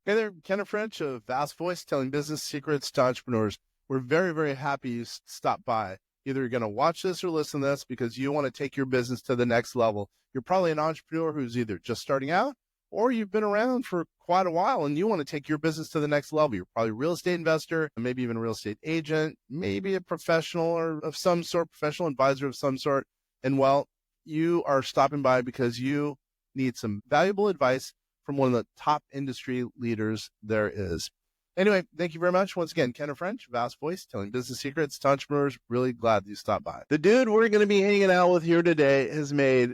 Hey there, Kenneth French of Vast Voice, telling business secrets to entrepreneurs. We're very, very happy you stopped by. Either you're going to watch this or listen to this because you want to take your business to the next level. You're probably an entrepreneur who's either just starting out or you've been around for quite a while and you want to take your business to the next level. You're probably a real estate investor, maybe even a real estate agent, maybe a professional or of some sort, professional advisor of some sort. And well, you are stopping by because you need some valuable advice from one of the top industry leaders there is. Anyway, thank you very much. Once again, Kenneth French, Vast Voice, telling business secrets to entrepreneurs. Really glad that you stopped by. The dude we're going to be hanging out with here today has made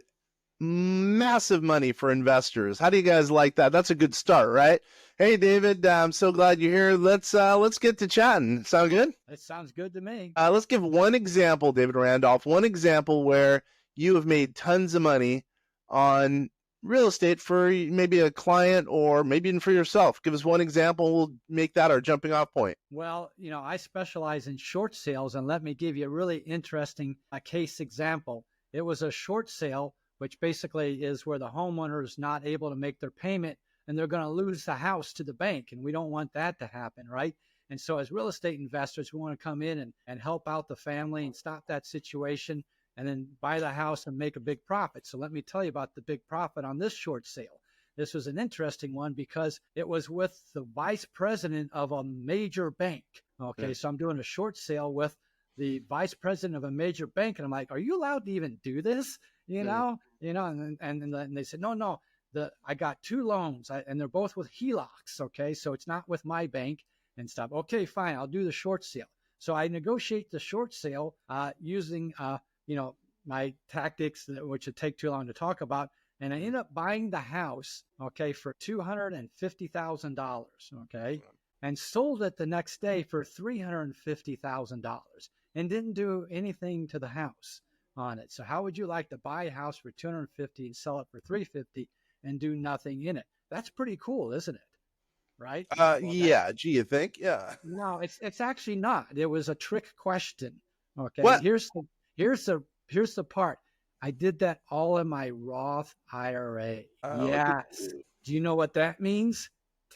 massive money for investors. How do you guys like that? That's a good start, right? Hey, David, I'm so glad you're here. Let's get to chatting. Sound good? It sounds good to me. Let's give one example, David Randolph, one example where you have made tons of money on real estate for maybe a client or maybe even for yourself. Give us one example. We'll make that our jumping off point. Well, I specialize in short sales, and let me give you a really interesting case example. It was a short sale, which basically is where the homeowner is not able to make their payment and they're going to lose the house to the bank. And we don't want that to happen, right? And so as real estate investors, we want to come in and help out the family and stop that situation and then buy the house and make a big profit. So let me tell you about the big profit on this short sale. This was an interesting one because it was with the vice president of a major bank. Okay, so I'm doing a short sale with the vice president of a major bank. And I'm like, are you allowed to even do this? And they said, no, I got two loans and they're both with HELOCs. Okay, so it's not with my bank and stuff. Okay, fine, I'll do the short sale. So I negotiate the short sale using my tactics, which would take too long to talk about. And I ended up buying the house, okay, for $250,000, okay, and sold it the next day for $350,000 and didn't do anything to the house on it. So how would you like to buy a house for $250 and sell it for $350 and do nothing in it? That's pretty cool, isn't it? Right? Yeah. Gee, you think? Yeah. No, it's actually not. It was a trick question. Okay. What? Here's the part. I did that all in my Roth IRA. Yes. Do you know what that means?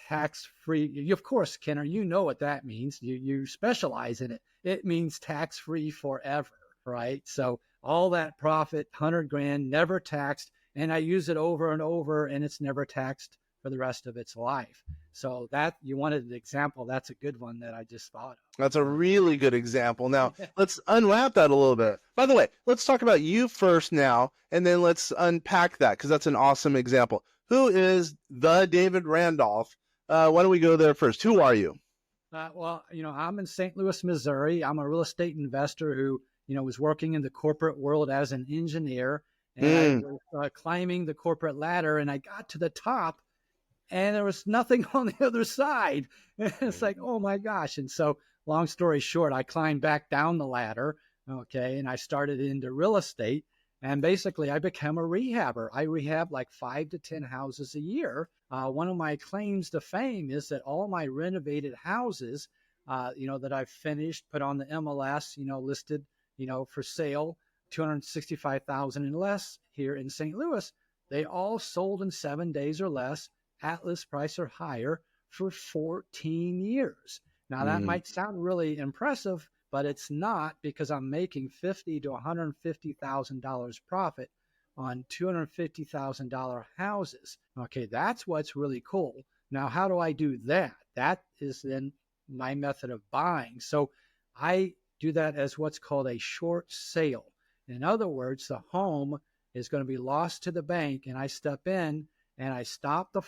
Tax-free. Of course, Kenner, you know what that means. You specialize in it. It means tax-free forever, right? So all that profit, 100 grand, never taxed, and I use it over and over, and it's never taxed for the rest of its life. So that you wanted an example. That's a good one that I just thought of. That's a really good example. Now, let's unwrap that a little bit. By the way, let's talk about you first now, and then let's unpack that because that's an awesome example. Who is the David Randolph? Why don't we go there first? Who are you? Well, I'm in St. Louis, Missouri. I'm a real estate investor who, was working in the corporate world as an engineer. And I was climbing the corporate ladder, and I got to the top, and there was nothing on the other side. And it's like, oh my gosh. And so long story short, I climbed back down the ladder. Okay. And I started into real estate. And basically I became a rehabber. I rehab like 5 to 10 houses a year. One of my claims to fame is that all my renovated houses, that I've finished, put on the MLS, listed, for sale, 265,000 and less here in St. Louis, they all sold in 7 days or less at list price or higher for 14 years. Now that might sound really impressive, but it's not, because I'm making $50,000 to $150,000 profit on $250,000 houses. Okay, that's what's really cool. Now, how do I do that? That is then my method of buying. So I do that as what's called a short sale. In other words, the home is going to be lost to the bank, and I step in and I stop the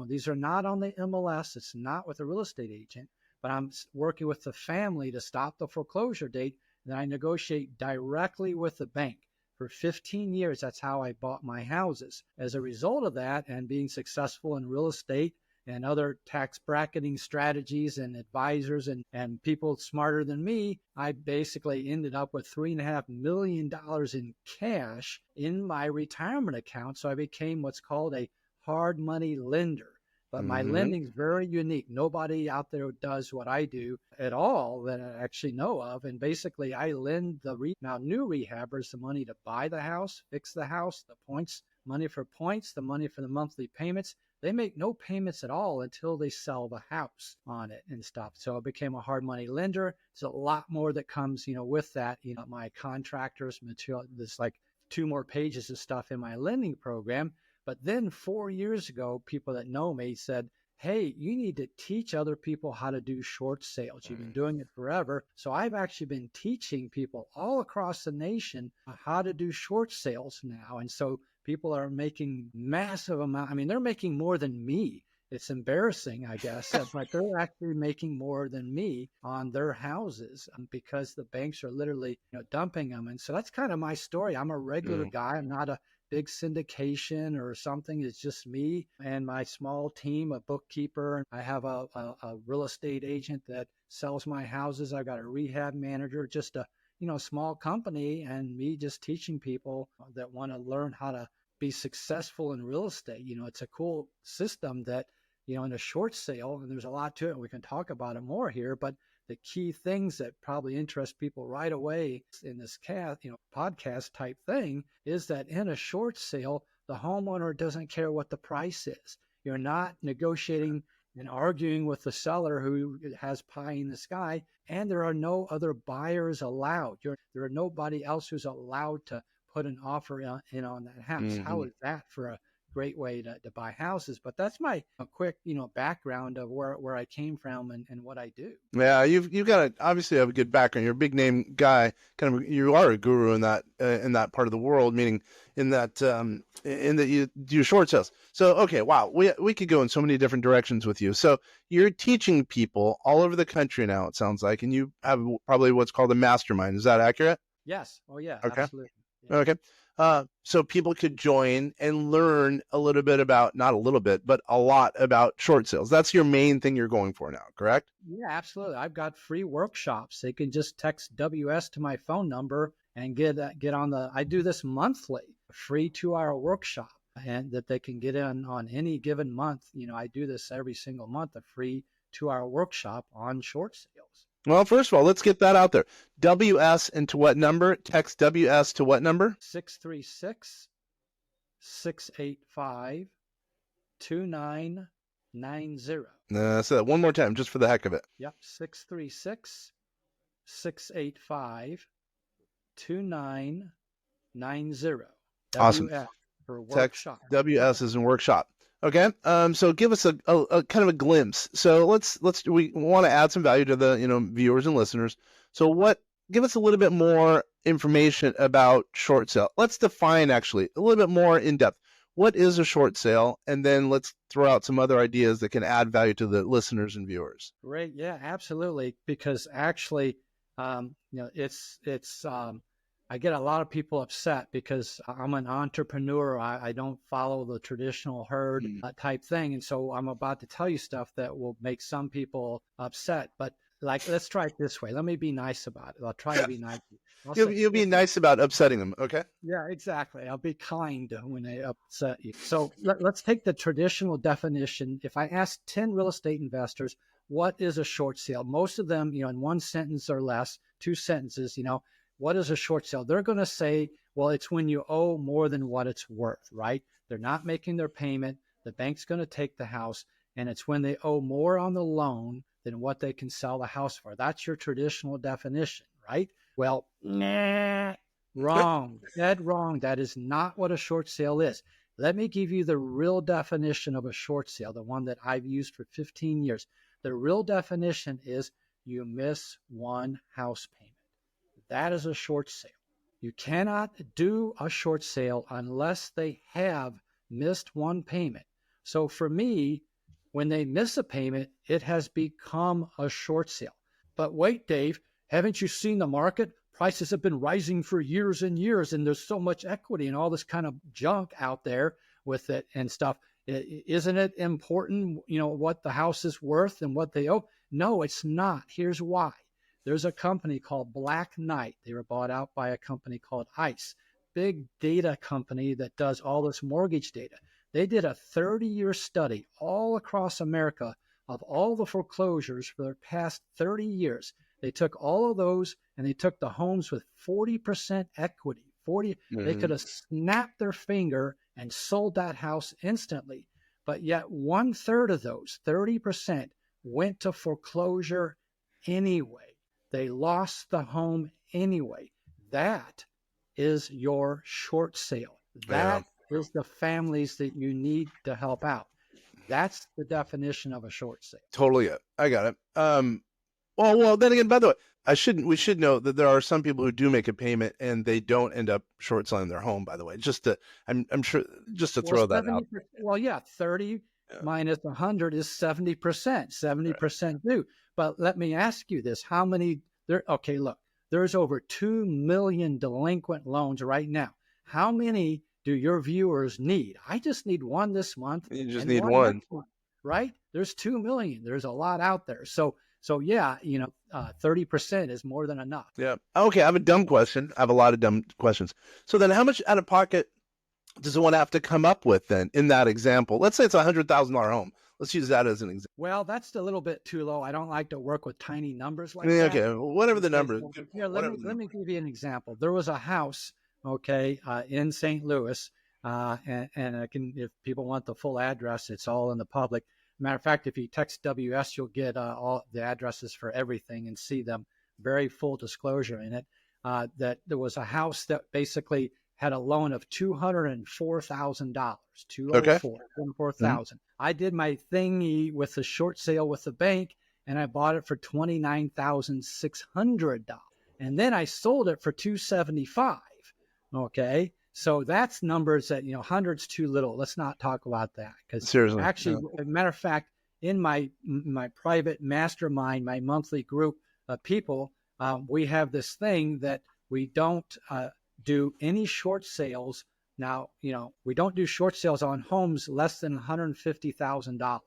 these are not on the MLS. It's not with a real estate agent, but I'm working with the family to stop the foreclosure date. Then I negotiate directly with the bank. For 15 years, that's how I bought my houses. As a result of that, and being successful in real estate and other tax bracketing strategies and advisors and people smarter than me, I basically ended up with $3.5 million in cash in my retirement account. So I became what's called a hard money lender. But my lending is very unique. Nobody out there does what I do at all that I actually know of. And basically, I lend now new rehabbers the money to buy the house, fix the house, the points, money for points, the money for the monthly payments. they make no payments at all until they sell the house on it and stuff. So I became a hard money lender. There's a lot more that comes, with that. My contractors material, there's like 2 more pages of stuff in my lending program. But then 4 years ago, people that know me said, hey, you need to teach other people how to do short sales. You've been doing it forever. So I've actually been teaching people all across the nation how to do short sales now. And so people are making massive amount. I mean, they're making more than me. It's embarrassing, I guess, but they're actually making more than me on their houses because the banks are literally dumping them. And so that's kind of my story. I'm a regular guy. I'm not a big syndication or something. It's just me and my small team, a bookkeeper. I have a real estate agent that sells my houses. I've got a rehab manager, just a small company, and me just teaching people that want to learn how to be successful in real estate. It's a cool system that, in a short sale, and there's a lot to it, and we can talk about it more here, but the key things that probably interest people right away in this podcast type thing is that in a short sale, the homeowner doesn't care what the price is. You're not negotiating and arguing with the seller who has pie in the sky, and there are no other buyers allowed. There are nobody else who's allowed to put an offer in on that house. How is that for a great way to buy houses? But that's my quick background of where I came from and what I do. Yeah, you've got obviously have a good background. You're a big name guy. You are a guru in that part of the world, meaning in that you do short sales. So okay, wow, we could go in so many different directions with you. So you're teaching people all over the country now, it sounds like, and you have probably what's called a mastermind. Is that accurate? Yes. Oh yeah. Okay. Absolutely. Yeah. Okay. So people could join and learn a little bit about, not a little bit, but a lot about short sales. That's your main thing you're going for now, correct? Yeah, absolutely. I've got free workshops. They can just text WS to my phone number and get on I do this monthly, a free 2-hour workshop, and that they can get in on any given month. I do this every single month, a free 2-hour workshop on short sales. Well, first of all, let's get that out there. WS into what number? Text WS to what number? 636-685-2990. Say that one more time, just for the heck of it. Yep, 636-685-2990. Awesome. WS for Text workshop. WS is in workshop. Okay. So give us a kind of a glimpse. So we want to add some value to the viewers and listeners. So give us a little bit more information about short sale. Let's define actually a little bit more in depth. What is a short sale? And then let's throw out some other ideas that can add value to the listeners and viewers. Great. Yeah, absolutely. Because actually, it's I get a lot of people upset because I'm an entrepreneur. I don't follow the traditional herd type thing. And so I'm about to tell you stuff that will make some people upset. But let's try it this way. Let me be nice about it. I'll try to be nice. You'll be nice about upsetting them. Okay. Yeah, exactly. I'll be kind when they upset you. So let's take the traditional definition. If I ask 10 real estate investors, what is a short sale? Most of them, in one sentence or less, 2 sentences, what is a short sale? They're going to say, well, it's when you owe more than what it's worth, right? They're not making their payment. The bank's going to take the house, and it's when they owe more on the loan than what they can sell the house for. That's your traditional definition, right? Well, wrong. Dead wrong. That is not what a short sale is. Let me give you the real definition of a short sale, the one that I've used for 15 years. The real definition is you miss one house payment. That is a short sale. You cannot do a short sale unless they have missed one payment. So for me, when they miss a payment, it has become a short sale. But wait, Dave, haven't you seen the market? Prices have been rising for years and years, and there's so much equity and all this kind of junk out there with it and stuff. Isn't it important, what the house is worth and what they owe? No, it's not. Here's why. There's a company called Black Knight. They were bought out by a company called ICE, big data company that does all this mortgage data. They did a 30-year study all across America of all the foreclosures for the past 30 years. They took all of those and they took the homes with 40% equity. They could have snapped their finger and sold that house instantly. but yet 1/3 of those, 30%, went to foreclosure anyway. They lost the home anyway. That is your short sale. Yeah, That is the families that you need to help out. That's the definition of a short sale. totally. I got it. Well, then again, by the way, we should know that there are some people who do make a payment and they don't end up short selling their home, by the way, I'm sure, just to throw that out. Well, yeah, 30 minus 100 is 70%. 70% do. But let me ask you this. How many okay, look, there's over 2 million delinquent loans right now. How many do your viewers need? I just need one this month. You just need one. Right? There's 2 million. There's a lot out there. So yeah, 30% is more than enough. Yeah. Okay. I have a dumb question. I have a lot of dumb questions. So then how much out of pocket does one have to come up with then in that example? Let's say it's $100,000 home. Let's use that as an example. Well, that's a little bit too low. I don't like to work with tiny numbers like that. Okay. Whatever the number. Here, let me give you an example. There was a house, okay, in St. Louis, and I can, if people want the full address, it's all in the public. Matter of fact, if you text WS, you'll get all the addresses for everything and see them. Very full disclosure in it. That there was a house that basically had a loan of $204,000. $204,000. I did my thingy with the short sale with the bank, and I bought it for $29,600. And then I sold it for $275,000. Okay. So that's numbers that, hundreds too little. Let's not talk about that, because seriously, actually, as a matter of fact, in my private mastermind, my monthly group of people, we have this thing that we don't do any short sales. Now, we don't do short sales on homes less than $150,000.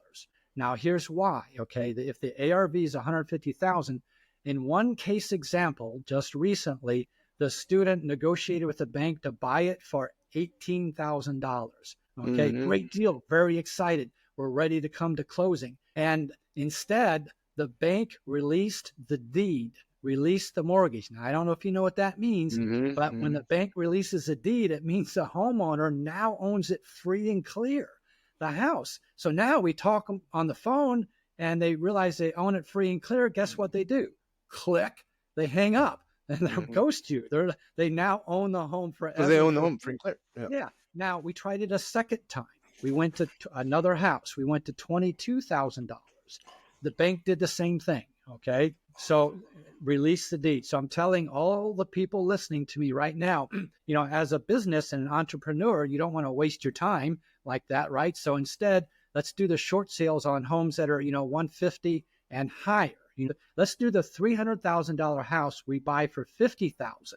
Now, here's why. Okay, if the ARV is $150,000, in one case example, just recently, the student negotiated with the bank to buy it for $18,000. Okay, great deal. Very excited. We're ready to come to closing. And instead, the bank released the deed, released the mortgage. Now, I don't know if you know what that means, but when the bank releases a deed, it means the homeowner now owns it free and clear, the house. So now we talk on the phone and they realize they own it free and clear. Guess what they do? Click, they hang up. And they'll ghost you. They now own the home forever. They own the home free and clear. Yeah. Now, we tried it a second time. We went to another house. We went to $22,000. The bank did the same thing. Okay. So release the deed. So I'm telling all the people listening to me right now, as a business and an entrepreneur, you don't want to waste your time like that, right? So instead, let's do the short sales on homes that are, 150 and higher. Let's do the $300,000 house we buy for $50,000.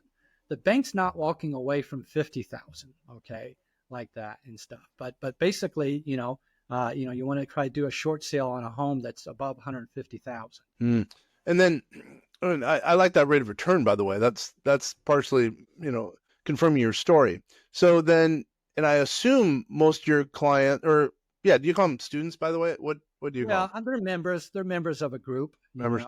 The bank's not walking away from $50,000, okay, like that and stuff. But basically, you want to try to do a short sale on a home that's above $150,000. And then I like that rate of return, by the way. That's partially, confirming your story. So then, and I assume most of your client, do you call them students, by the way? What do you call them? Yeah, they're members. They're members of a group. Members.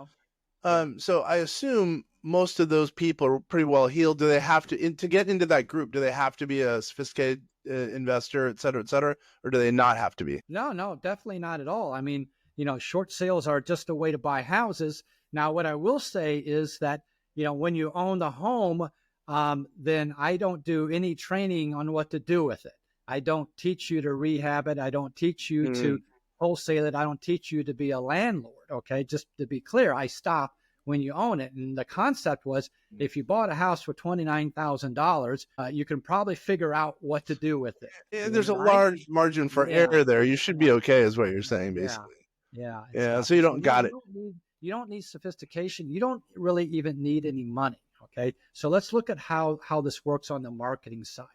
So I assume most of those people are pretty well heeled. Do they have to get into that group? Do they have to be a sophisticated investor, et cetera, or do they not have to be? No, definitely not at all. I mean, short sales are just a way to buy houses. Now, what I will say is that, when you own the home, then I don't do any training on what to do with it. I don't teach you to rehab it. I don't teach you to wholesale it. I don't teach you to be a landlord. Okay. Just to be clear, I stop when you own it. And the concept was, if you bought a house for $29,000, you can probably figure out what to do with it. Yeah, there's a large margin for error there. You should be okay, is what you're saying, basically. Yeah. So you don't got it. You don't need sophistication. You don't really even need any money. Okay. So let's look at how this works on the marketing side.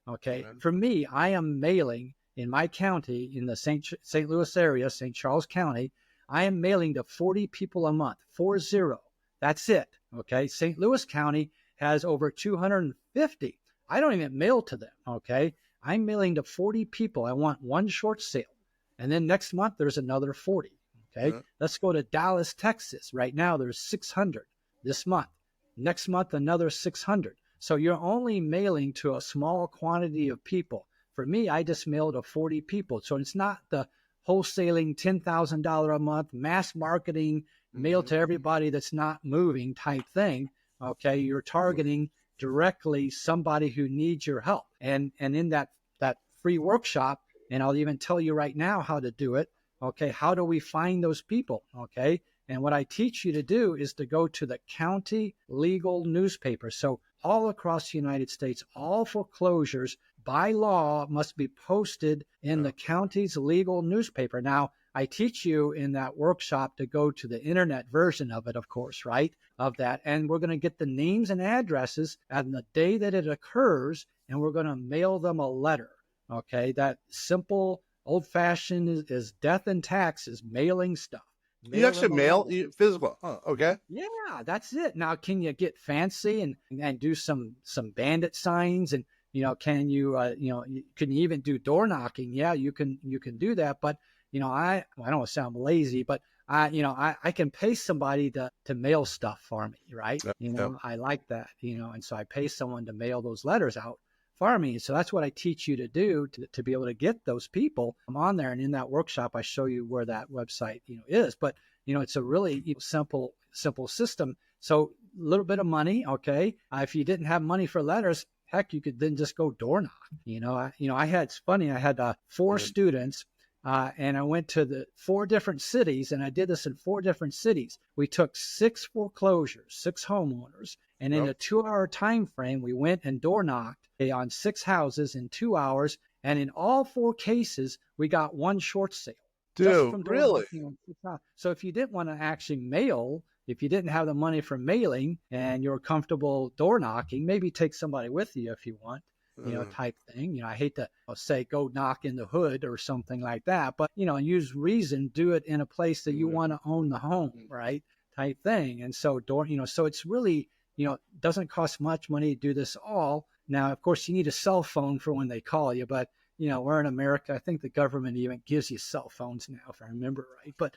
Okay. For me, I am mailing in my county, in the St. Louis area, St. Charles County, I am mailing to 40 people a month, 40. That's it. Okay. St. Louis County has over 250. I don't even mail to them. Okay. I'm mailing to 40 people. I want one short sale. And then next month, there's another 40. Okay. Let's go to Dallas, Texas. Right now, there's 600 this month. Next month, another 600. So you're only mailing to a small quantity of people for me, I just mail to 40 people. So it's not the wholesaling $10,000 a month, mass marketing, mail to everybody that's not moving type thing. Okay. You're targeting directly somebody who needs your help. And in that free workshop, and I'll even tell you right now how to do it. Okay. How do we find those people? Okay. And what I teach you to do is to go to the county legal newspaper. So all across the United States, all foreclosures by law must be posted in the county's legal newspaper. Now, I teach you in that workshop to go to the internet version of it, of course, right? Of that. And we're going to get the names and addresses and the day that it occurs, and we're going to mail them a letter. Okay. That simple, old fashioned is death and taxes, mailing stuff. You actually mail physical. Oh, okay. Yeah, that's it. Now, can you get fancy and do some bandit signs? And, can you, can you even do door knocking? Yeah, you can do that. But, I don't want to sound lazy, but I can pay somebody to mail stuff for me. Right. Yep. I like that, and so I pay someone to mail those letters out for me. So that's what I teach you to do to be able to get those people on there. And in that workshop, I show you where that website, is, but it's a really simple system. So a little bit of money. Okay. If you didn't have money for letters, heck, you could then just go door knock. It's funny. I had 4 students, and I went to the 4 different cities, and I did this in 4 different cities. We took 6 foreclosures, 6 homeowners, and in a 2-hour time frame, we went and door knocked on 6 houses in 2 hours. And in all 4 cases, we got 1 short sale. Dude, really? So if you didn't want to actually mail, if you didn't have the money for mailing and you're comfortable door knocking, maybe take somebody with you if you want, type thing. I hate to say go knock in the hood or something like that, but, use reason, do it in a place that you want to own the home, right? Type thing. And so so it's really, doesn't cost much money to do this all. Now, of course, you need a cell phone for when they call you, but we're in America. I think the government even gives you cell phones now, if I remember right. But,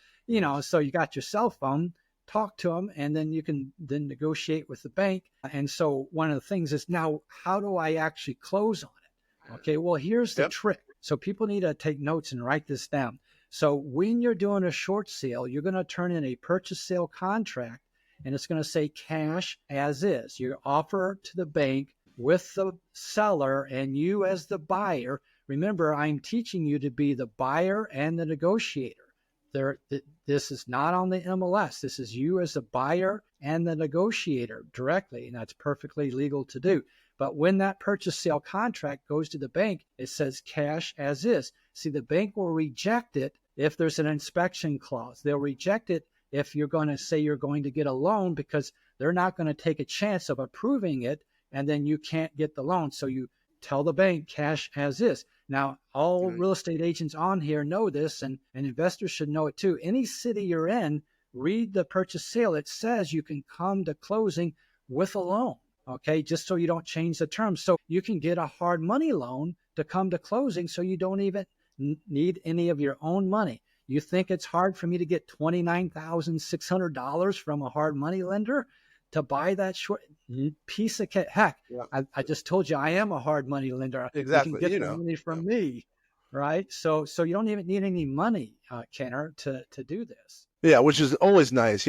so you got your cell phone, talk to them, and then you can then negotiate with the bank. And so one of the things is, now, how do I actually close on it? Okay, well, here's the trick. So people need to take notes and write this down. So when you're doing a short sale, you're going to turn in a purchase sale contract, and it's going to say cash as is. You offer to the bank with the seller and you as the buyer. Remember, I'm teaching you to be the buyer and the negotiator. This is not on the MLS. This is you as the buyer and the negotiator directly, and that's perfectly legal to do. But when that purchase sale contract goes to the bank, it says cash as is. See, the bank will reject it if there's an inspection clause. They'll reject it if you're going to say you're going to get a loan, because they're not going to take a chance of approving it, and then you can't get the loan. So you tell the bank cash as is. Now, all real estate agents on here know this, and investors should know it too. Any city you're in, read the purchase sale. It says you can come to closing with a loan, okay, just so you don't change the terms. So you can get a hard money loan to come to closing, so you don't even need any of your own money. You think it's hard for me to get $29,600 from a hard money lender to buy that short piece of heck? Yeah. I just told you I am a hard money lender. Exactly. You can get the money from me, right? So you don't even need any money, Kenner, to do this. Yeah, which is always nice.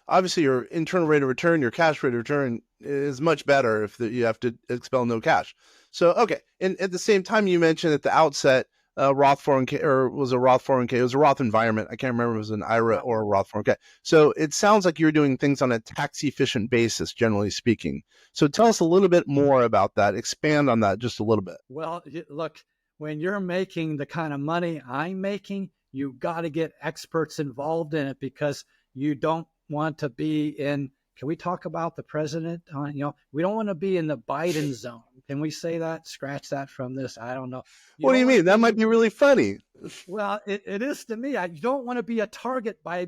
Obviously your internal rate of return, your cash rate of return is much better if you have to expel no cash. So, okay. And at the same time, you mentioned at the outset, Roth 401k, or was a Roth 401k? It was a Roth environment. I can't remember if it was an IRA or a Roth 401k. So it sounds like you're doing things on a tax efficient basis, generally speaking. So tell us a little bit more about that. Expand on that just a little bit. Well, look, when you're making the kind of money I'm making, you got to get experts involved in it, because you don't want to be in. Can we talk about the president? We don't want to be in the Biden zone. Can we say that? Scratch that from this. I don't know. What do you mean? That might be really funny. Well, it is to me. You don't want to be a target by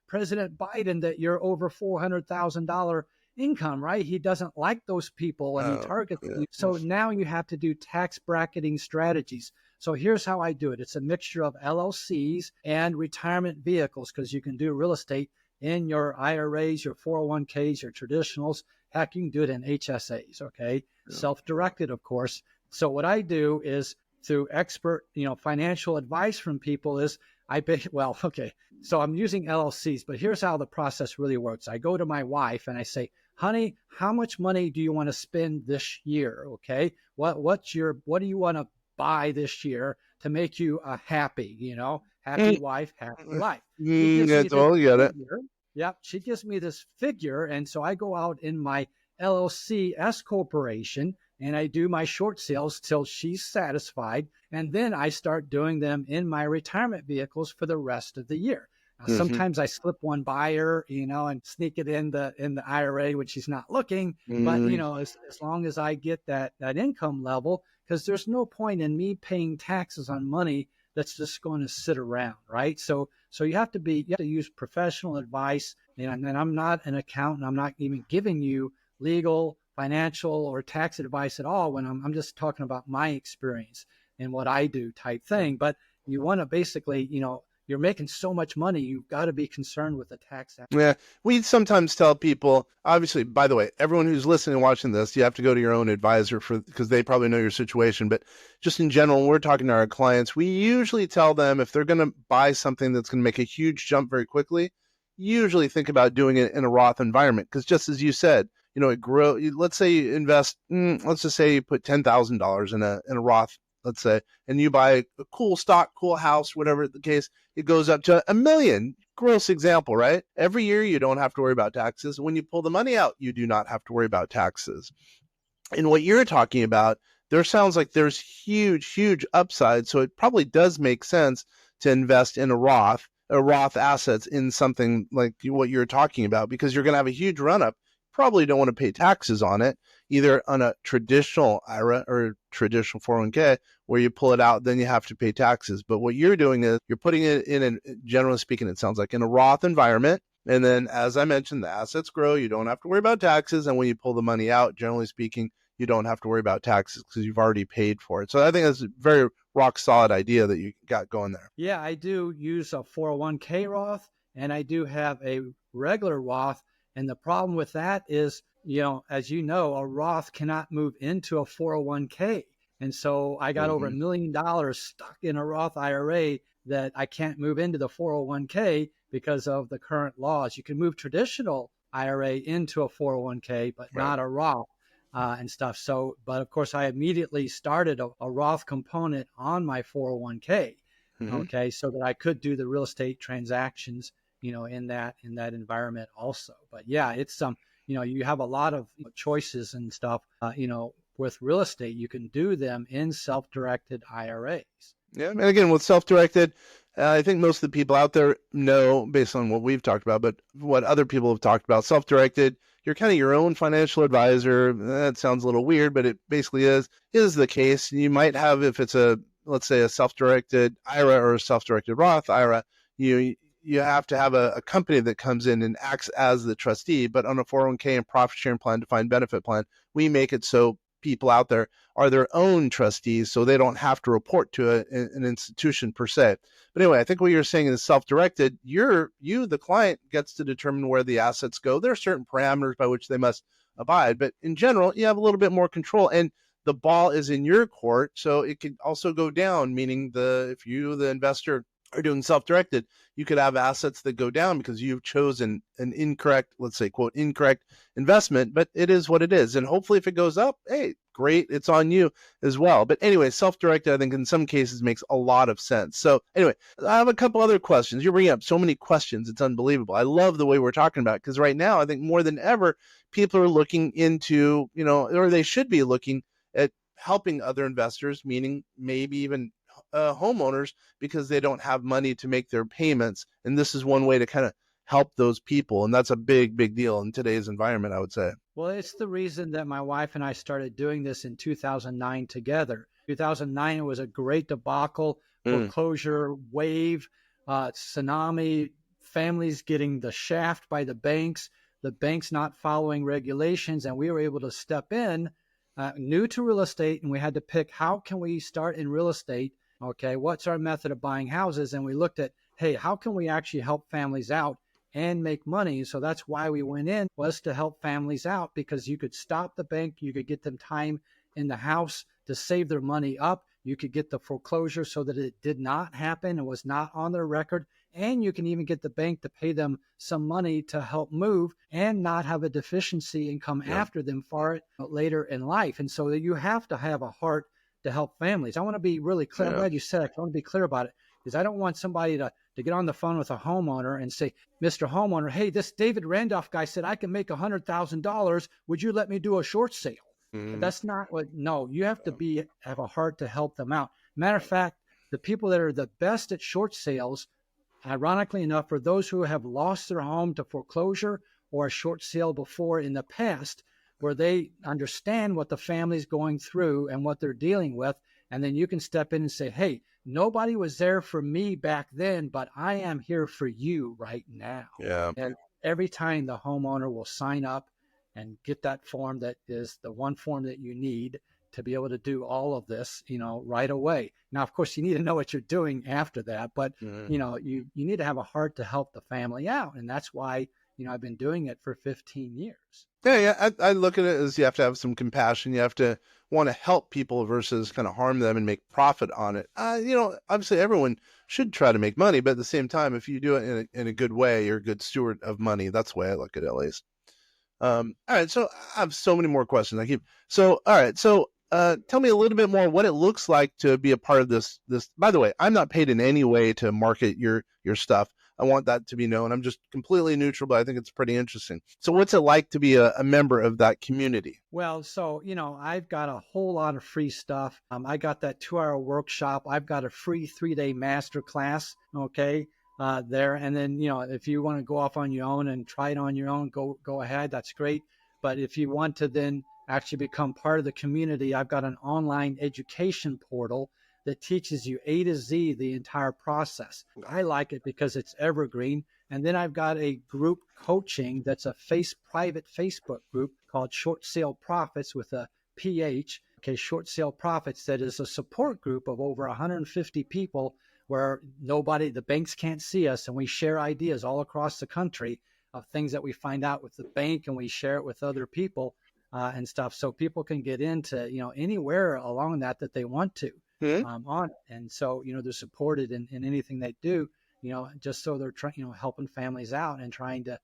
President Biden, that you're over $400,000 income, right? He doesn't like those people, and he targets you. So now you have to do tax bracketing strategies. So here's how I do it. It's a mixture of LLCs and retirement vehicles, because you can do real estate in your IRAs, your 401ks, your traditionals. Heck, you can do it in HSAs, okay? Yeah. Self-directed, of course. So what I do is through expert, financial advice from people is okay, so I'm using LLCs, but here's how the process really works. I go to my wife and I say, honey, how much money do you want to spend this year? Okay. What do you want to buy this year to make you happy, happy wife, happy life. She gives me That's this all you got it. figure. Yep. She gives me this figure. And so I go out in my LLC S corporation and I do my short sales till she's satisfied. And then I start doing them in my retirement vehicles for the rest of the year. Now, sometimes I slip one by her, and sneak it in the IRA when she's not looking. But as long as I get that income level, because there's no point in me paying taxes on money that's just going to sit around, right? So you have to use professional advice. And I'm not an accountant. I'm not even giving you legal, financial, or tax advice at all when I'm just talking about my experience and what I do type thing. But you want to basically, you're making so much money, you've got to be concerned with the tax. Yeah, we sometimes tell people, obviously, by the way, everyone who's listening and watching this, you have to go to your own advisor because they probably know your situation. But just in general, when we're talking to our clients, we usually tell them if they're going to buy something that's going to make a huge jump very quickly, usually think about doing it in a Roth environment. Because just as you said, it grow. Let's say you invest, let's just say you put $10,000 in a Roth, let's say, and you buy a cool stock, cool house, whatever the case, it goes up to $1 million. Gross example, right? Every year you don't have to worry about taxes. When you pull the money out, you do not have to worry about taxes. And what you're talking about, there sounds like there's huge upside. So it probably does make sense to invest in a Roth assets in something like what you're talking about, because you're going to have a huge run up. Probably don't want to pay taxes on it, either on a traditional IRA or traditional 401k where you pull it out, then you have to pay taxes. But what you're doing is you're putting it in, generally speaking, it sounds like in a Roth environment. And then, as I mentioned, the assets grow. You don't have to worry about taxes. And when you pull the money out, generally speaking, you don't have to worry about taxes because you've already paid for it. So I think that's a very rock solid idea that you got going there. Yeah, I do use a 401k Roth and I do have a regular Roth. And the problem with that is, as you know, a Roth cannot move into a 401k. And so I got over $1 million stuck in a Roth IRA that I can't move into the 401k because of the current laws. You can move traditional IRA into a 401k, but not a Roth and stuff. So, but of course, I immediately started a Roth component on my 401k, okay, so that I could do the real estate transactions in that environment also. But yeah, it's you have a lot of choices and stuff, with real estate. You can do them in self-directed IRAs. Yeah. And again, with self-directed, I think most of the people out there know, based on what we've talked about, but what other people have talked about, self-directed, you're kind of your own financial advisor. That sounds a little weird, but it basically is the case. You might have, if it's let's say a self-directed IRA or a self-directed Roth IRA, you have to have a company that comes in and acts as the trustee. But on a 401k and profit sharing plan, defined benefit plan, we make it so people out there are their own trustees, so they don't have to report to an institution per se. But anyway, I think what you're saying is self-directed. The client, gets to determine where the assets go. There are certain parameters by which they must abide, but in general, you have a little bit more control, and the ball is in your court. So it could also go down, meaning if you, the investor, are doing self-directed, you could have assets that go down because you've chosen an incorrect, let's say, quote, incorrect investment, but it is what it is. And hopefully if it goes up, hey, great, it's on you as well. But anyway, self-directed, I think in some cases makes a lot of sense. So anyway, I have a couple other questions. You're bringing up so many questions. It's unbelievable. I love the way we're talking about it, because right now, I think more than ever, people are looking into, or they should be looking at helping other investors, meaning maybe even homeowners, because they don't have money to make their payments. And this is one way to kind of help those people. And that's a big deal in today's environment, I would say. Well, it's the reason that my wife and I started doing this in 2009 together. 2009 was a great debacle, foreclosure wave, tsunami, families getting the shaft by the banks not following regulations. And we were able to step in, new to real estate. And we had to pick, how can we start in real estate? Okay, what's our method of buying houses? And we looked at, hey, how can we actually help families out and make money? So that's why we went in, was to help families out, because you could stop the bank, you could get them time in the house to save their money up. You could get the foreclosure so that it did not happen and was not on their record. And you can even get the bank to pay them some money to help move and not have a deficiency and come after them for it later in life. And so you have to have a heart to help families. I want to be really clear. I'm glad you said it. I want to be clear about it because I don't want somebody to get on the phone with a homeowner and say, Mr. Homeowner, hey, this David Randolph guy said I can make $100,000. Would you let me do a short sale? That's not what, no, you have to have a heart to help them out. Matter of fact, the people that are the best at short sales, ironically enough, are those who have lost their home to foreclosure or a short sale before in the past, where they understand what the family's going through and what they're dealing with. And then you can step in and say, hey, nobody was there for me back then, but I am here for you right now. Yeah. And every time the homeowner will sign up and get that form that is the one form that you need to be able to do all of this, right away. Now, of course, you need to know what you're doing after that, but you need to have a heart to help the family out. And that's why, I've been doing it for 15 years. Yeah. I look at it as you have to have some compassion. You have to want to help people versus kind of harm them and make profit on it. Obviously everyone should try to make money, but at the same time, if you do it in a good way, you're a good steward of money. That's the way I look at it, at least. All right. So I have so many more questions. All right. So, tell me a little bit more what it looks like to be a part of this. By the way, I'm not paid in any way to market your stuff. I want that to be known. I'm just completely neutral, but I think it's pretty interesting. So what's it like to be a member of that community? Well, so, I've got a whole lot of free stuff. I got that 2-hour workshop. I've got a free 3-day masterclass. Okay. There. And then, if you want to go off on your own and try it on your own, go ahead. That's great. But if you want to then actually become part of the community, I've got an online education portal that teaches you A to Z, the entire process. I like it because it's evergreen. And then I've got a group coaching that's a private Facebook group called Short Sale Profits with a PH. Okay, Short Sale Profits, that is a support group of over 150 people where the banks can't see us, and we share ideas all across the country of things that we find out with the bank, and we share it with other people and stuff. So people can get into, anywhere along that they want to on it. And so, they're supported in anything they do, just so they're trying, helping families out and trying to,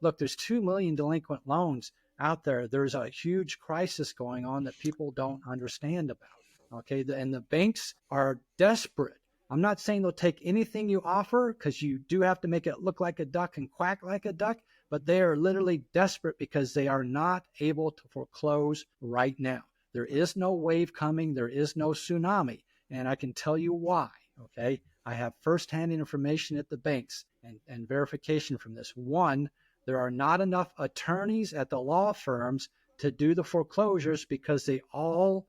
look, there's 2 million delinquent loans out there. There's a huge crisis going on that people don't understand about. Okay. And the banks are desperate. I'm not saying they'll take anything you offer, because you do have to make it look like a duck and quack like a duck, but they are literally desperate because they are not able to foreclose right now. There is no wave coming. There is no tsunami. And I can tell you why. Okay. I have firsthand information at the banks and verification from this. One, there are not enough attorneys at the law firms to do the foreclosures because they all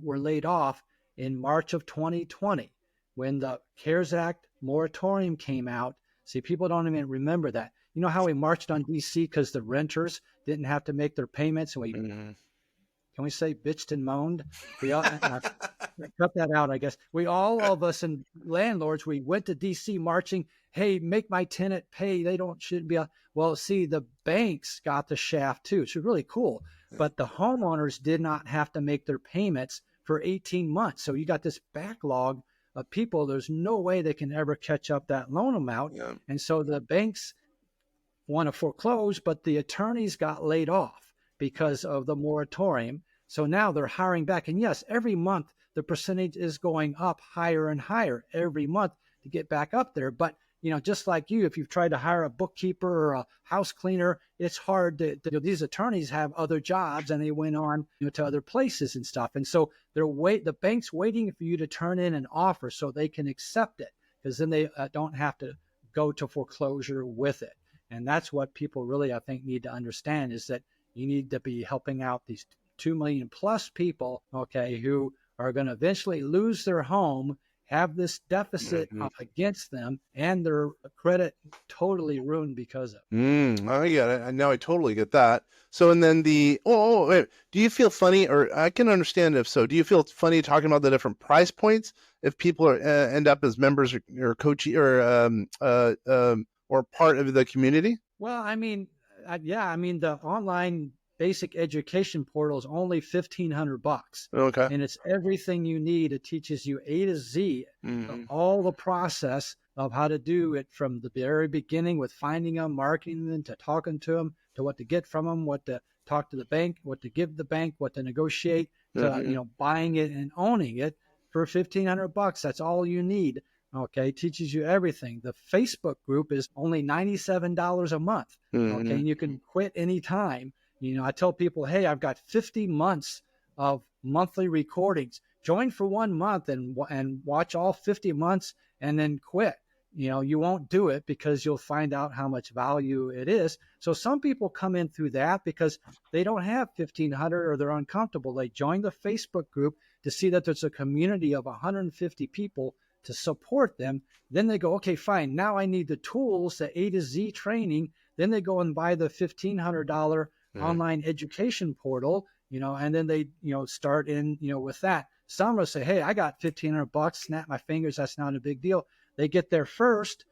were laid off in March of 2020 when the CARES Act moratorium came out. See, people don't even remember that. You know how we marched on DC because the renters didn't have to make their payments, and we can we say bitched and moaned? We all cut that out, I guess. All of us and landlords, we went to DC marching. Hey, make my tenant pay. They shouldn't be. Well, see, the banks got the shaft too. It's really cool, but the homeowners did not have to make their payments for 18 months. So you got this backlog of people. There's no way they can ever catch up that loan amount. Yeah. And so the banks want to foreclose, but the attorneys got laid off because of the moratorium. So now they're hiring back. And yes, every month the percentage is going up higher and higher every month to get back up there. But, just like you, if you've tried to hire a bookkeeper or a house cleaner, it's hard these attorneys have other jobs and they went on to other places and stuff. And so the bank's waiting for you to turn in an offer so they can accept it, because then they don't have to go to foreclosure with it. And that's what people really, I think, need to understand, is that you need to be helping out these 2 million plus people, okay, who are going to eventually lose their home, have this deficit against them, and their credit totally ruined because of it. I get it. Now I totally get that. So, and then wait, do you feel funny, or I can understand if so, do you feel funny talking about the different price points if people are end up as members or coachee or part of the community? Well, the online basic education portal is only $1,500, Okay. and it's everything you need. It teaches you A to Z, all the process of how to do it from the very beginning, with finding them, marketing them, to talking to them, to what to get from them, what to talk to the bank, what to give the bank, what to negotiate, to buying it and owning it for $1,500. That's all you need. Okay, teaches you everything. The Facebook group is only $97 a month. Okay, and you can quit anytime. I tell people, hey, I've got 50 months of monthly recordings. Join for 1 month and watch all 50 months and then quit. You won't do it because you'll find out how much value it is. So some people come in through that because they don't have 1,500 or they're uncomfortable. They join the Facebook group to see that there's a community of 150 people to support them. Then they go, okay, fine. Now I need the tools, the A to Z training. Then they go and buy the $1,500 online education portal, and then they, start in, with that. Some will say, hey, I got $1,500, snap my fingers. That's not a big deal. They get there first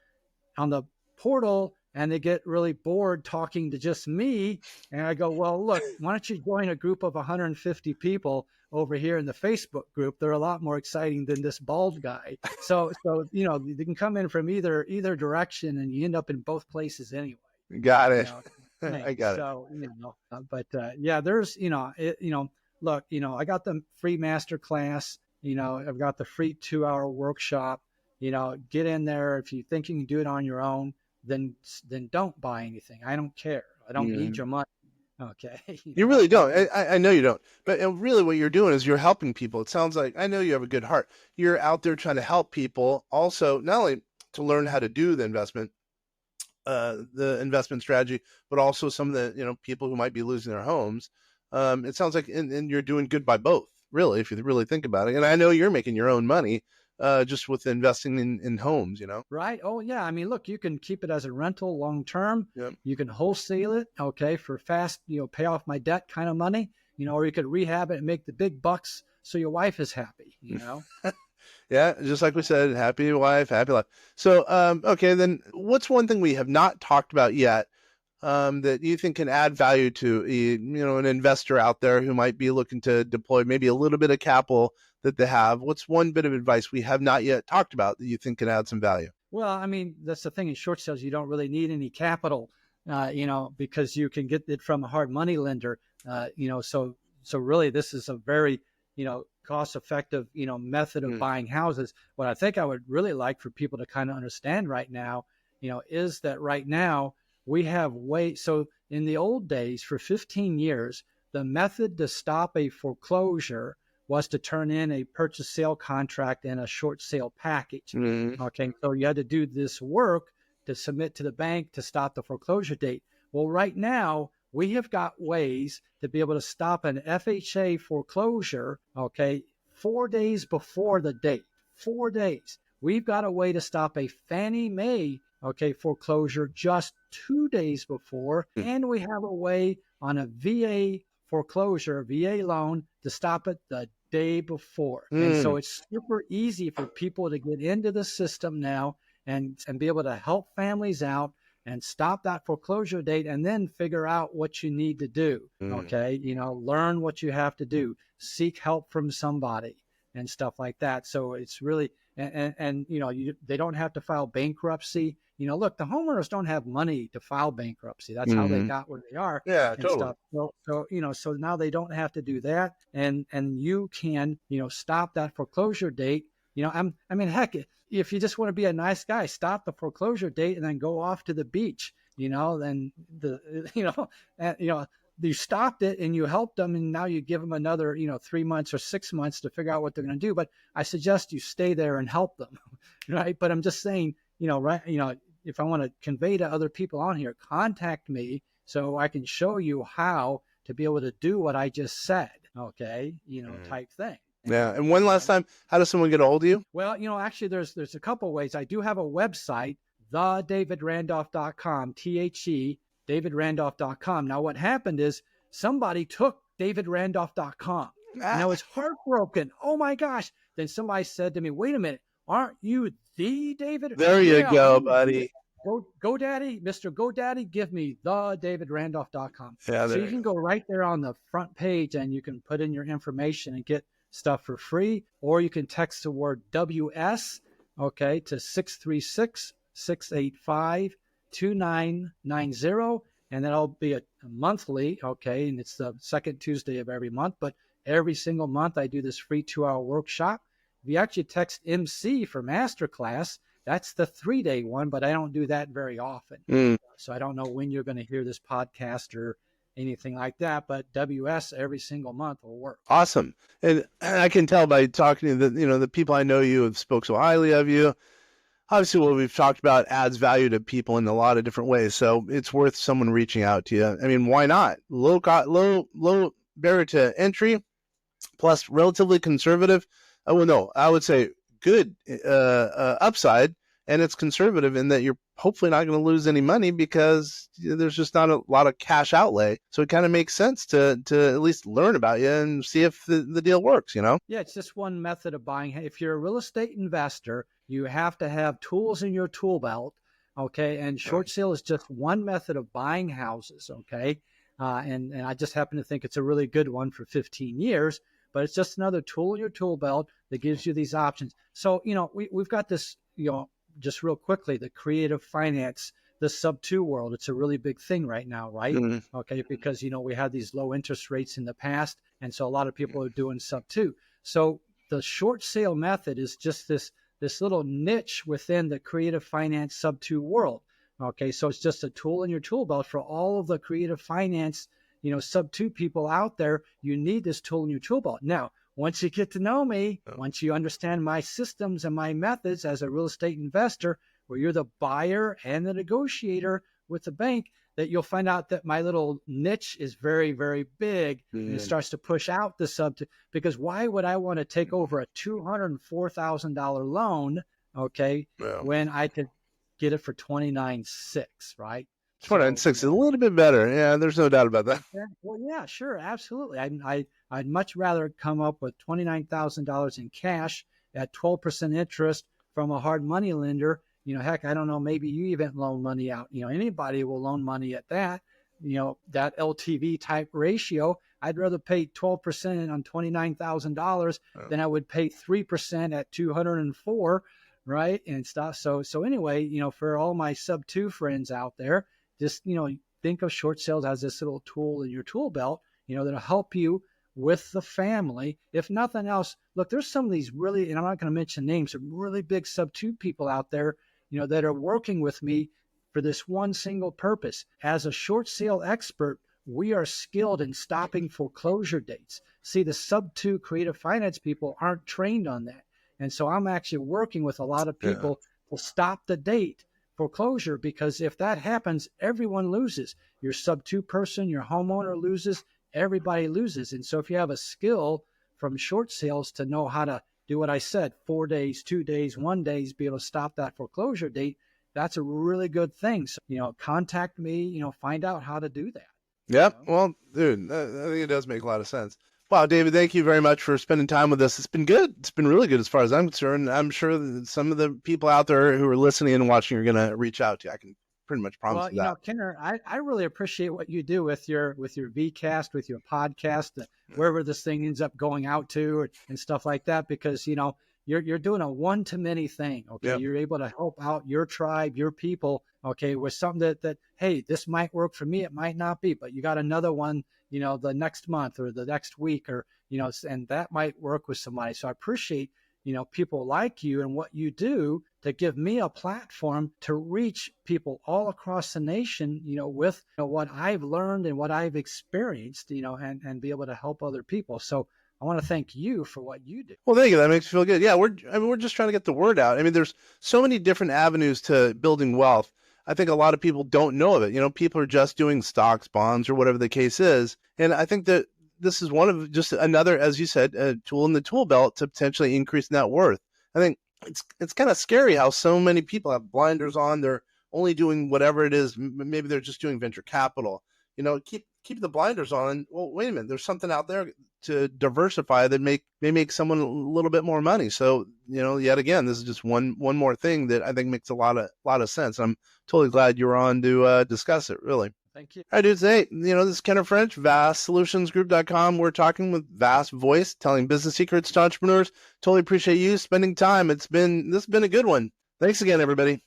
on the portal and they get really bored talking to just me. And I go, well, look, why don't you join a group of 150 people over here in the Facebook group? They're a lot more exciting than this bald guy. So they can come in from either direction and you end up in both places anyway. Got it. I got it. So, yeah, there's, look, I got the free master class, I've got the free 2-hour workshop, get in there. If you think you can do it on your own, then don't buy anything. I don't care. I don't need your money. Okay. You really don't. I know you don't. But really what you're doing is you're helping people. It sounds like, I know you have a good heart. You're out there trying to help people also, not only to learn how to do the investment strategy, but also some of the, people who might be losing their homes. It sounds like, and you're doing good by both, really, if you really think about it. And I know you're making your own money just with investing in homes, Right. Oh, yeah. I mean, look, you can keep it as a rental long term. Yep. You can wholesale it, okay, for fast, pay off my debt kind of money, or you could rehab it and make the big bucks so your wife is happy, Yeah, just like we said, happy wife, happy life. So, okay, then what's one thing we have not talked about yet that you think can add value to an investor out there who might be looking to deploy maybe a little bit of capital that they have? What's one bit of advice we have not yet talked about that you think can add some value? Well, I mean, that's the thing in short sales. You don't really need any capital, because you can get it from a hard money lender. So really this is a very, cost-effective, method of buying houses. What I think I would really like for people to kind of understand right now, is that right now we have so in the old days for 15 years, the method to stop a foreclosure was to turn in a purchase sale contract and a short sale package. Okay. So you had to do this work to submit to the bank to stop the foreclosure date. Well, right now we have got ways to be able to stop an FHA foreclosure, 4 days before the date. 4 days. We've got a way to stop a Fannie Mae, foreclosure just 2 days before. And we have a way on a VA foreclosure, VA loan, to stop it the day before. And so it's super easy for people to get into the system now and be able to help families out and stop that foreclosure date and then figure out what you need to do. Okay. Learn what you have to do, seek help from somebody and stuff like that. So it's really, they don't have to file bankruptcy. Look, the homeowners don't have money to file bankruptcy. That's how they got where they are. Yeah, totally. Stuff. So now they don't have to do that. And you can, stop that foreclosure date. Heck, if you just want to be a nice guy, stop the foreclosure date and then go off to the beach, then you stopped it and you helped them, and now you give them another, 3 months or 6 months to figure out what they're going to do. But I suggest you stay there and help them, right? But I'm just saying, if I want to convey to other people on here, contact me so I can show you how to be able to do what I just said, type thing. Yeah. And one last time, how does someone get a hold of you? Well, actually there's a couple of ways. I do have a website, thedavidrandolph.com, THE, davidrandolph.com. Now what happened is somebody took davidrandolph.com. And I was heartbroken. Oh my gosh. Then somebody said to me, wait a minute, aren't you the David? There you go, buddy. GoDaddy, Mr. GoDaddy, give me thedavidrandolph.com. Yeah, So there you you can go. go right there on the front page and you can put in your information and get stuff for free, or you can text the word WS, okay, to 636-685-2990. And that'll be a monthly, okay, and it's the second Tuesday of every month. But every single month, I do this free 2-hour workshop. If you actually text MC for masterclass, that's the 3-day one, but I don't do that very often. Mm. So I don't know when you're going to hear this podcast or anything like that, but WS every single month will work. Awesome. And I can tell by talking to the people I know you have spoke so highly of you. Obviously, what we've talked about adds value to people in a lot of different ways. So it's worth someone reaching out to you. I mean, why not? Low barrier to entry, plus relatively conservative. Well, no, I would say good upside, and it's conservative in that you're hopefully not going to lose any money because there's just not a lot of cash outlay. So it kind of makes sense to at least learn about you and see if the deal works, Yeah, it's just one method of buying. If you're a real estate investor, you have to have tools in your tool belt, okay? And short sale is just one method of buying houses, okay? And I just happen to think it's a really good one for 15 years, but it's just another tool in your tool belt that gives you these options. So, we've got this, just real quickly, the creative finance, the sub-2 world. It's a really big thing right now, right? Mm-hmm. Okay, because, we had these low interest rates in the past, and so a lot of people are doing sub-2. So the short sale method is just this little niche within the creative finance sub-2 world. Okay, so it's just a tool in your tool belt for all of the creative finance, sub-2 people out there. You need this tool in your tool belt. Now, once you get to know me, once you understand my systems and my methods as a real estate investor, where you're the buyer and the negotiator with the bank, that you'll find out that my little niche is very, very big, and it starts to push out the sub-2. Because why would I want to take over a $204,000 loan, okay, when I could get it for $29,600, right? $29,600 is a little bit better. Yeah, there's no doubt about that. Yeah, well, yeah, sure, absolutely. I'd much rather come up with $29,000 in cash at 12% interest from a hard money lender. Heck, I don't know, maybe you even loan money out. Anybody will loan money at that, that LTV type ratio. I'd rather pay 12% on $29,000 than I would pay 3% at 204, right? And stuff. So anyway, for all my sub-2 friends out there, just, think of short sales as this little tool in your tool belt, that'll help you with the family. If nothing else, look, there's some of these really, and I'm not going to mention names, some really big sub-2 people out there, that are working with me for this one single purpose. As a short sale expert, we are skilled in stopping foreclosure dates. See, the sub-2 creative finance people aren't trained on that. And so I'm actually working with a lot of people to stop the date foreclosure, because if that happens, everyone loses. Your sub-2 person, your homeowner loses, everybody loses. And so if you have a skill from short sales to know how to do what I said, 4 days, 2 days, 1 day, be able to stop that foreclosure date, that's a really good thing. So, contact me, find out how to do that. Yep. Well, dude, I think it does make a lot of sense. Wow, David, thank you very much for spending time with us. It's been good. It's been really good as far as I'm concerned. I'm sure that some of the people out there who are listening and watching are going to reach out to you. I can pretty much promise you that. Kenner, I really appreciate what you do with your VCast, with your podcast, wherever this thing ends up going out to and stuff like that, because, you're doing a one-to-many thing. Okay. Yep. You're able to help out your tribe, your people, okay, with something that, hey, this might work for me. It might not be, but you got another one, the next month or the next week, or, and that might work with somebody. So I appreciate, people like you and what you do to give me a platform to reach people all across the nation, with what I've learned and what I've experienced, and be able to help other people. So I want to thank you for what you do. Well, thank you. That makes me feel good. Yeah, we're just trying to get the word out. I mean, there's so many different avenues to building wealth. I think a lot of people don't know of it. People are just doing stocks, bonds, or whatever the case is. And I think that this is one of just another, as you said, a tool in the tool belt to potentially increase net worth. I think it's kind of scary how so many people have blinders on. They're only doing whatever it is. Maybe they're just doing venture capital. keep the blinders on. Well, wait a minute, there's something out there to diversify that may make someone a little bit more money. So, yet again, this is just one more thing that I think makes a lot of sense. I'm totally glad you were on to discuss it, really. Thank you. All right, dudes. Hey, this is Kenneth French, vastsolutionsgroup.com. We're talking with Vast Voice, telling business secrets to entrepreneurs. Totally appreciate you spending time. This has been a good one. Thanks again, everybody.